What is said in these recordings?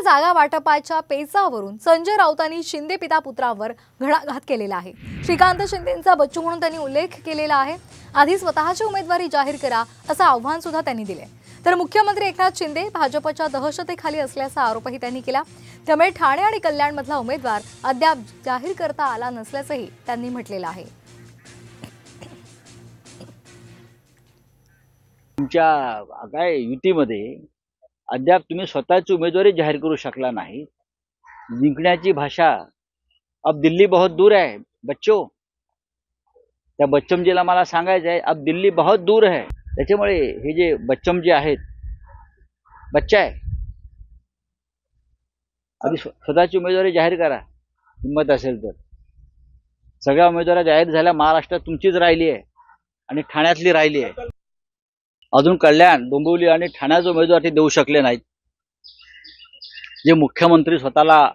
जागा वाटपाच्या पेचावरून संजय राऊतांनी शिंदे पिता पुत्रावर घणाघात केलेला आहे। श्रीकांत शिंदेंचा बच्चू म्हणून त्यांनी उल्लेख केलेला आहे। आधी स्वतःची उमेदवारी जाहीर करा असं आव्हान सुद्धा त्यांनी दिले। तर मुख्यमंत्री एकनाथ शिंदे भाजपच्या दहशतीखाली असल्याचा आरोपही त्यांनी केला। त्यामुळे ठाणे आणि कल्याणमधला उमेदवार अद्याप जाहीर करता आला नसल्याचंही त्यांनी म्हटलेलं आहे। तुमच्या काय युतीमध्ये अद्याप तुम्ही स्वतःची उमेदवारी जाहीर करू शकला नाही। जिंकण्याची भाषा अब दिल्ली बहुत दूर है बच्चो। त्या बच्चमजीला मला सांगायचं आहे अब दिल्ली बहुत दूर है। त्याच्यामुळे हे जे बच्चमजी आहेत बच्चा आहे, आधी स्वतःची उमेदवारी जाहीर करा हिम्मत असेल तर। सगळ्या उमेदवारी जाहीर झाल्या महाराष्ट्रात तुमचीच राहिली आहे आणि ठाण्यातली राहिली आहे। अजून कल्याण डोंबिवली आणि ठाण्याचे उमेदवार ते देऊ शकले नाहीत। जे मुख्यमंत्री स्वतःला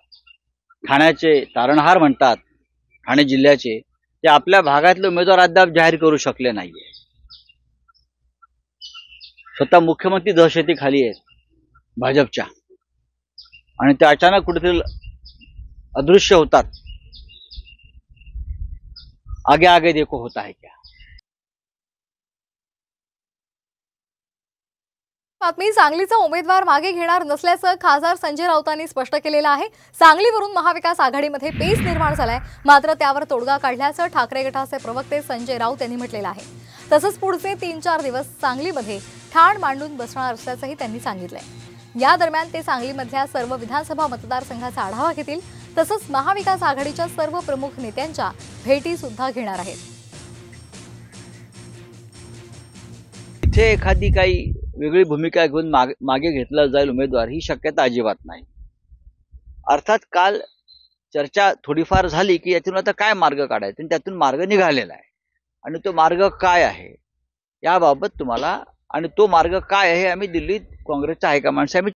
ठाण्याचे तारणहार म्हणतात ठाणे जिल्ह्याचे, ते आपल्या भागातले उमेदवार अद्याप जाहीर करू शकले नाहीये। स्वतः मुख्यमंत्री दहशतीखाली आहेत भाजपच्या आणि ते अचानक कुठेतरी अदृश्य होतात। आगे आगे देखो होता है क्या। बातमी सांगलीचा उमेदवार मागे घेणार नसल्याचं खासदार संजय राऊतांनी स्पष्ट केलेलं आहे। सांगलीवरून महाविकास आघाडीमध्ये पेच निर्माण झालाय, मात्र त्यावर तोडगा काढल्याचं ठाकरे गटाचे प्रवक्ते संजय राऊत यांनी म्हटलेलं आहे। तसंच पुढचे 3-4 दिवस सांगलीमध्ये ठाण मांडून बसणार असल्याचंही त्यांनी सांगितलंय। या दरम्यान ते सांगलीमधल्या सर्व विधानसभा मतदारसंघाचा आढावा घेतील, तसंच महाविकास आघाडीच्या सर्व प्रमुख नेत्यांच्या भेटी सुद्धा घेणार आहेत। इथे एखादी काही वेगळी भूमिका घेऊन मागे घेतला जाईल उमेदवार, ही शक्यता अजिबात नाही। अर्थात काल चर्चा थोडीफार झाली की यातून आता काय मार्ग काढायचा, आणि त्यातून मार्ग निघालेला आहे आणि तो मार्ग काय आहे याबाबत तुम्हाला, आणि तो मार्ग काय आहे आम्ही दिल्लीत काँग्रेसच्या हायकमांडशी आम्ही